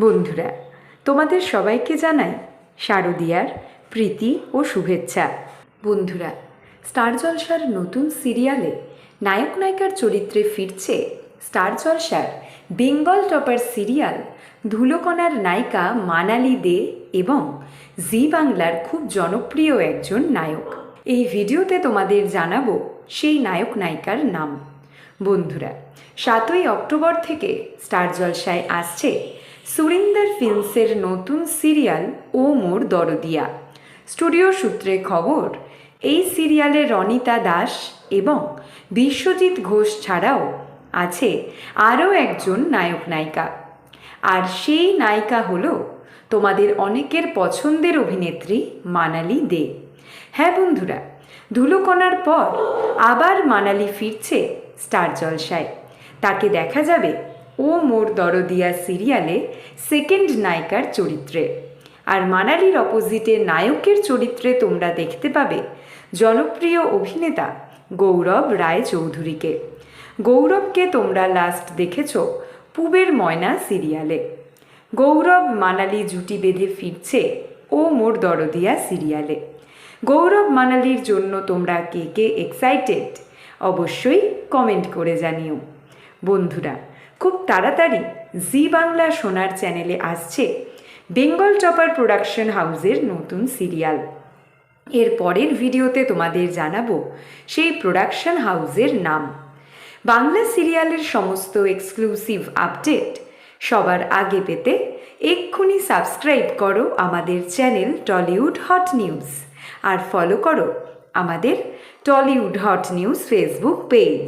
বন্ধুরা, তোমাদের সবাইকে জানাই শারদিয়ার প্রীতি ও শুভেচ্ছা। বন্ধুরা, স্টার জলসার নতুন সিরিয়ালে নায়ক নায়িকার চরিত্রে ফিরছে স্টার জলসার বেঙ্গল টপার সিরিয়াল ধুলোকণার নায়িকা মানালি দে এবং জি বাংলার খুব জনপ্রিয় একজন নায়ক। এই ভিডিওতে তোমাদের জানাবো সেই নায়ক নায়িকার নাম। বন্ধুরা, 7ই অক্টোবর থেকে স্টার জলসায় আসছে সুরিন্দর ফিল্মসের নতুন সিরিয়াল ও মোর দরদিয়া। স্টুডিও সূত্রে খবর, এই সিরিয়ালে রনিতা দাস এবং বিশ্বজিৎ ঘোষ ছাড়াও আছে আরও একজন নায়ক নায়িকা। আর সেই নায়িকা হলো তোমাদের অনেকের পছন্দের অভিনেত্রী মানালি দে। হ্যাঁ বন্ধুরা, ধুলোকণার পর আবার মানালি ফিরছে স্টার জলসায়। তাকে দেখা যাবে ও মোর দরদিয়া সিরিয়ালে সেকেন্ড নায়িকার চরিত্রে। আর মানালির অপোজিটে নায়কের চরিত্রে তোমরা দেখতে পাবে জনপ্রিয় অভিনেতা গৌরব রায় চৌধুরীকে। গৌরবকে তোমরা লাস্ট দেখেছ পুবের ময়না সিরিয়ালে। গৌরব মানালি জুটি বেঁধে ফিরছে ও মোর দরদিয়া সিরিয়ালে। গৌরব মানালির জন্য তোমরা কে কে এক্সাইটেড অবশ্যই কমেন্ট করে জানিও। বন্ধুরা, খুব তাড়াতাড়ি জি বাংলা সোনার চ্যানেলে আসছে বেঙ্গল টপার প্রোডাকশন হাউসের নতুন সিরিয়াল। এর পরের ভিডিওতে তোমাদের জানাবো সেই প্রোডাকশন হাউসের নাম। বাংলা সিরিয়ালের সমস্ত এক্সক্লুসিভ আপডেট সবার আগে পেতে এক্ষুনি সাবস্ক্রাইব করো আমাদের চ্যানেল টলিউড হট নিউজ, আর ফলো করো আমাদের Tollywood hot news Facebook page.